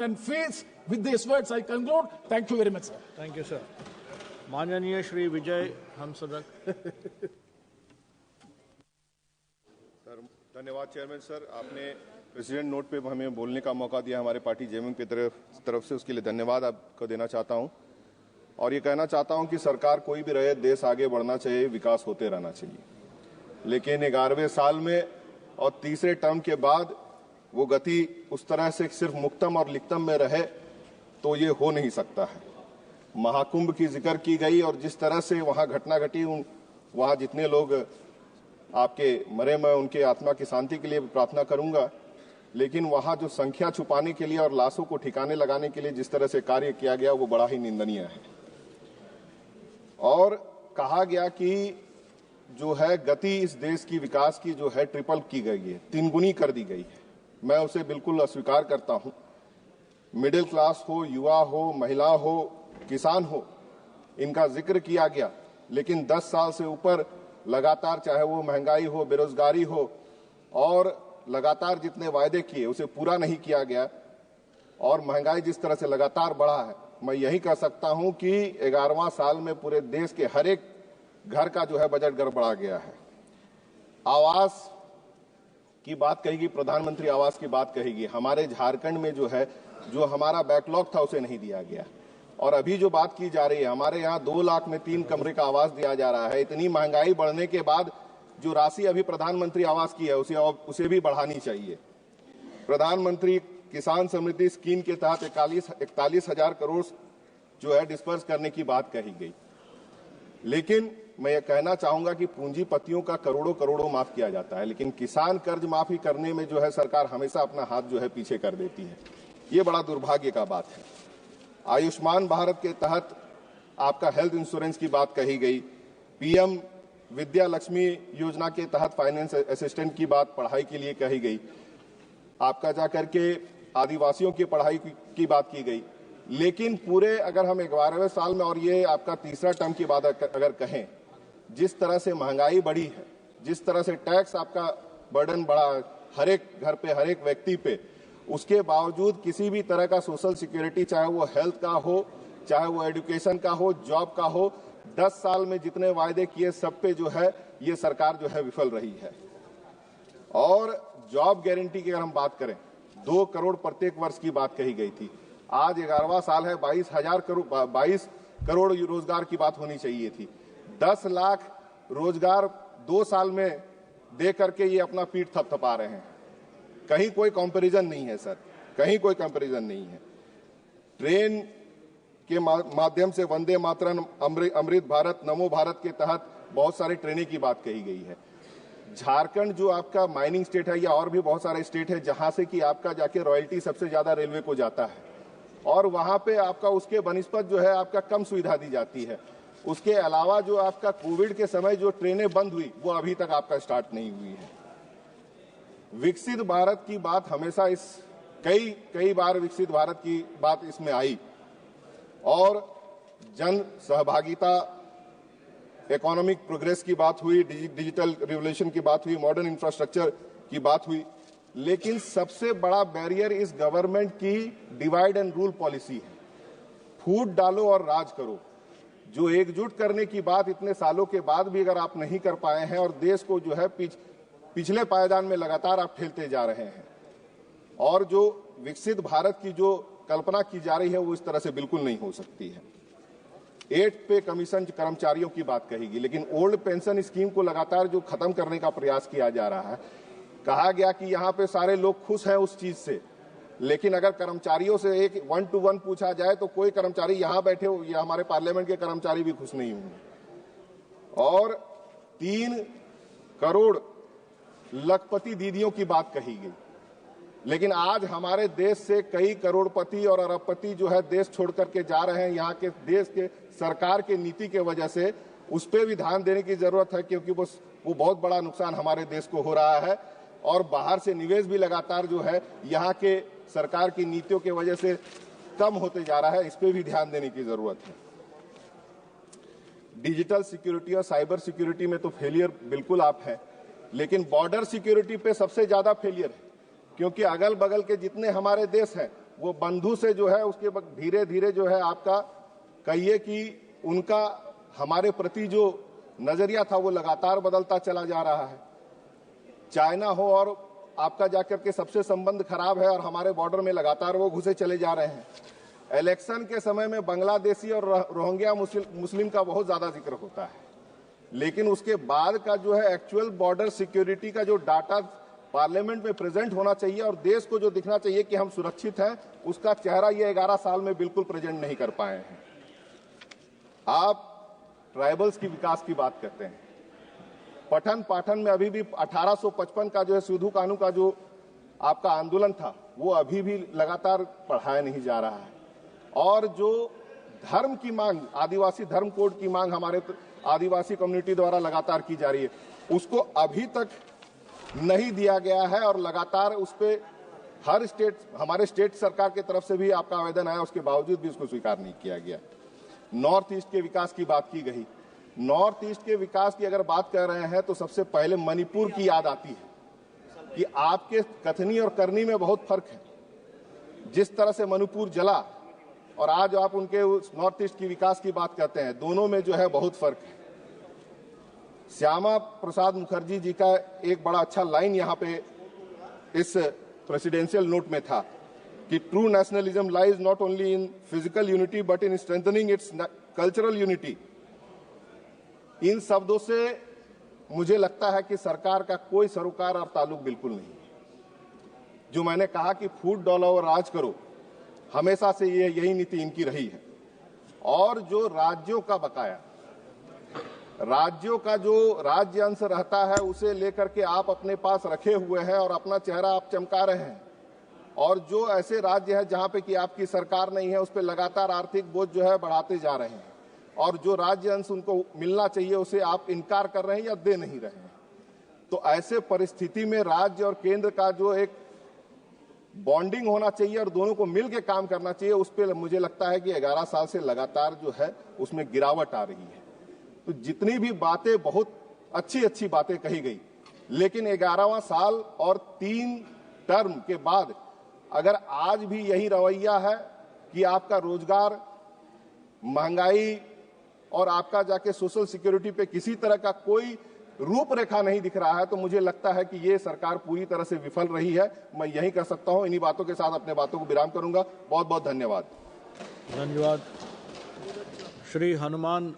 and fees. With these words, I conclude. Thank you very much, sir. Thank you, sir. माननीय Shri Vijay हंसदक। Sir धन्यवाद chairman sir, आपने president note पे हमें बोलने का मौका दिया हमारे पार्टी जेएमएम की तरफ से, उसके लिए धन्यवाद आपको देना चाहता हूं। और ये कहना चाहता हूं कि सरकार कोई भी रहे, देश आगे बढ़ना चाहिए, विकास होते रहना चाहिए, लेकिन 11वें साल में और तीसरे टर्म के बाद वो गति उस तरह से सिर्फ मुक्तम और लिखतम में रहे तो ये हो नहीं सकता है। महाकुंभ की जिक्र की गई और जिस तरह से वहां घटना घटी, वहां जितने लोग आपके मरे, मैं उनके आत्मा की शांति के लिए प्रार्थना करूंगा, लेकिन वहां जो संख्या छुपाने के लिए और लाशों को ठिकाने लगाने के लिए जिस तरह से कार्य किया गया वो बड़ा ही निंदनीय है। और कहा गया कि जो है गति इस देश की विकास की जो है ट्रिपल की गई है, 3 गुनी कर दी गई है। मैं उसे बिल्कुल अस्वीकार करता हूं। मिडिल क्लास हो, युवा हो, महिला हो, किसान हो, इनका जिक्र किया गया, लेकिन 10 साल से ऊपर लगातार, चाहे वो महंगाई हो, बेरोजगारी हो, और लगातार जितने वायदे किए उसे पूरा नहीं किया गया, और महंगाई जिस तरह से लगातार बढ़ा है, मैं यही कह सकता हूं कि 11वां साल में पूरे देश के हर एक घर का जो है बजट गड़बड़ा गया है। आवास की बात कहेगी, प्रधानमंत्री आवास की बात कहेगी, हमारे झारखंड में जो है, जो हमारा बैकलॉग था उसे नहीं दिया गया। और अभी जो बात की जा रही है, हमारे यहाँ 2 लाख में 3 कमरे का आवास दिया जा रहा है। इतनी महंगाई बढ़ने के बाद जो राशि अभी प्रधानमंत्री आवास की है उसे भी बढ़ानी चाहिए। प्रधानमंत्री किसान समृद्धि स्कीम के तहत 41,000 करोड़ जो है डिस्पर्स करने की बात कही गई, लेकिन मैं ये कहना चाहूंगा कि पूंजीपतियों का करोड़ों करोड़ों माफ किया जाता है, लेकिन किसान कर्ज माफी करने में जो है सरकार हमेशा अपना हाथ जो है पीछे कर देती है। ये बड़ा दुर्भाग्य का बात है। आयुष्मान भारत के तहत आपका हेल्थ इंश्योरेंस की बात कही गई, पीएम विद्या लक्ष्मी योजना के तहत फाइनेंस असिस्टेंट की बात पढ़ाई के लिए कही गई, आपका जाकर के आदिवासियों की पढ़ाई की बात की गई, लेकिन पूरे अगर हम 11वें साल में और ये आपका तीसरा टर्म की बात अगर कहें, जिस तरह से महंगाई बढ़ी है, जिस तरह से टैक्स आपका बर्डन बढ़ा हर एक घर पे, हर एक व्यक्ति पे, उसके बावजूद किसी भी तरह का सोशल सिक्योरिटी, चाहे वो हेल्थ का हो, चाहे वो एजुकेशन का हो, जॉब का हो, 10 साल में जितने वायदे किए सब पे जो है ये सरकार जो है विफल रही है। और जॉब गारंटी की अगर हम बात करें, 2 करोड़ प्रत्येक वर्ष की बात कही गई थी। आज 11वां साल है, 22 करोड़ रोजगार की बात होनी चाहिए थी। 10 लाख रोजगार 2 साल में दे करके ये अपना पीठ थपथपा रहे हैं। कहीं कोई कंपैरिजन नहीं है सर, कहीं कोई कंपैरिजन नहीं है। ट्रेन के माध्यम से वंदे मातरम, अमृत भारत, नमो भारत के तहत बहुत सारी ट्रेनें की बात कही गई है। झारखंड जो आपका माइनिंग स्टेट है, या और भी बहुत सारे स्टेट है जहां से कि आपका जाके रॉयल्टी सबसे ज्यादा रेलवे को जाता है, और वहां पे आपका उसके बनिस्पत जो है आपका कम सुविधा दी जाती है। उसके अलावा जो आपका कोविड के समय जो ट्रेनें बंद हुई वो अभी तक आपका स्टार्ट नहीं हुई है। विकसित भारत की बात हमेशा कई बार विकसित भारत की बात इसमें आई, और जन सहभागिता, इकोनॉमिक प्रोग्रेस की बात हुई, डिजिटल रिवोल्यूशन की बात हुई, मॉडर्न इंफ्रास्ट्रक्चर की बात हुई, लेकिन सबसे बड़ा बैरियर इस गवर्नमेंट की डिवाइड एंड रूल पॉलिसी है। फूट डालो और राज करो। जो एकजुट करने की बात इतने सालों के बाद भी अगर आप नहीं कर पाए हैं, और देश को जो है पिछले पायदान में लगातार आप ठेलते जा रहे हैं, और जो विकसित भारत की जो कल्पना की जा रही है वो इस तरह से बिल्कुल नहीं हो सकती है। 8 पे कमीशन कर्मचारियों की बात कहेगी, लेकिन ओल्ड पेंशन स्कीम को लगातार जो खत्म करने का प्रयास किया जा रहा है, कहा गया कि यहाँ पे सारे लोग खुश हैं उस चीज से, लेकिन अगर कर्मचारियों से एक 1 to 1 पूछा जाए तो कोई कर्मचारी यहाँ बैठे हो या हमारे पार्लियामेंट के कर्मचारी भी खुश नहीं होंगे। और 3 करोड़ लखपति दीदियों की बात कही गई, लेकिन आज हमारे देश से कई करोड़पति और अरबपति जो है देश छोड़ करके जा रहे हैं। यहाँ के देश के सरकार के नीति के वजह से उस पर भी ध्यान देने की जरूरत है, क्योंकि वो बहुत बड़ा नुकसान हमारे देश को हो रहा है, और बाहर से निवेश भी लगातार जो है यहाँ के सरकार की नीतियों के वजह से कम होते जा रहा है। इस पे भी ध्यान देने की जरूरत है। डिजिटल सिक्योरिटी और साइबर सिक्योरिटी में तो फेलियर बिल्कुल आप है, लेकिन बॉर्डर सिक्योरिटी पे सबसे ज्यादा फेलियर है, क्योंकि अगल बगल के जितने हमारे देश हैं वो बंधु से जो है उसके धीरे धीरे जो है आपका कहिए कि उनका हमारे प्रति जो नजरिया था वो लगातार बदलता चला जा रहा है। चाइना हो और आपका जाकर के सबसे संबंध खराब है और हमारे बॉर्डर में लगातार वो घुसे चले जा रहे हैं। इलेक्शन के समय में बांग्लादेशी और रोहिंग्या मुस्लिम का बहुत ज्यादा जिक्र होता है, लेकिन उसके बाद का जो है एक्चुअल बॉर्डर सिक्योरिटी का जो डाटा पार्लियामेंट में प्रेजेंट होना चाहिए और देश को जो दिखना चाहिए कि हम सुरक्षित हैं, उसका चेहरा ये 11 साल में बिल्कुल प्रेजेंट नहीं कर पाए हैं। आप ट्राइबल्स की विकास की बात करते हैं, पठन पाठन में अभी भी 1855 का जो है सिधू कानू का जो आपका आंदोलन था वो अभी भी लगातार पढ़ाया नहीं जा रहा है। और जो धर्म की मांग, आदिवासी धर्म कोड की मांग हमारे आदिवासी कम्युनिटी द्वारा लगातार की जा रही है, उसको अभी तक नहीं दिया गया है और लगातार उस पे हर स्टेट, हमारे स्टेट सरकार की तरफ से भी आपका आवेदन आया, उसके बावजूद भी उसको स्वीकार नहीं किया गया। नॉर्थ ईस्ट के विकास की बात की गई। नॉर्थ ईस्ट के विकास की अगर बात कर रहे हैं तो सबसे पहले मणिपुर की याद आती है कि आपके कथनी और करनी में बहुत फर्क है। जिस तरह से मणिपुर जला और आज आप उनके उस नॉर्थ ईस्ट की विकास की बात करते हैं, दोनों में जो है बहुत फर्क है। श्यामा प्रसाद मुखर्जी जी का एक बड़ा अच्छा लाइन यहाँ पे इस प्रेसिडेंशियल नोट में था कि true nationalism lies not only in physical unity but in strengthening its cultural unity. इन शब्दों से मुझे लगता है कि सरकार का कोई सरोकार और ताल्लुक बिल्कुल नहीं है। जो मैंने कहा कि फूट डॉलर और राज करो, हमेशा से यही नीति इनकी रही है। और जो राज्यों का बकाया, राज्यों का जो राज्य अंश रहता है उसे लेकर के आप अपने पास रखे हुए हैं और अपना चेहरा आप चमका रहे हैं। और जो ऐसे राज्य है जहां पे कि आपकी सरकार नहीं है, उस पर लगातार आर्थिक बोझ जो है बढ़ाते जा रहे हैं और जो राज्य अंश उनको मिलना चाहिए उसे आप इनकार कर रहे हैं या दे नहीं रहे हैं। तो ऐसे परिस्थिति में राज्य और केंद्र का जो एक बॉन्डिंग होना चाहिए और दोनों को मिलकर काम करना चाहिए, उस पर मुझे लगता है कि 11 साल से लगातार जो है उसमें गिरावट आ रही है। तो जितनी भी बातें, बहुत अच्छी अच्छी बातें कही गई, लेकिन 11वां साल और 3 टर्म के बाद अगर आज भी यही रवैया है कि आपका रोजगार, महंगाई और आपका जाके सोशल सिक्योरिटी पे किसी तरह का कोई रूपरेखा नहीं दिख रहा है, तो मुझे लगता है कि ये सरकार पूरी तरह से विफल रही है। मैं यही कर सकता हूं। इन्हीं बातों के साथ अपने बातों को विराम करूंगा। बहुत बहुत धन्यवाद। धन्यवाद। श्री हनुमान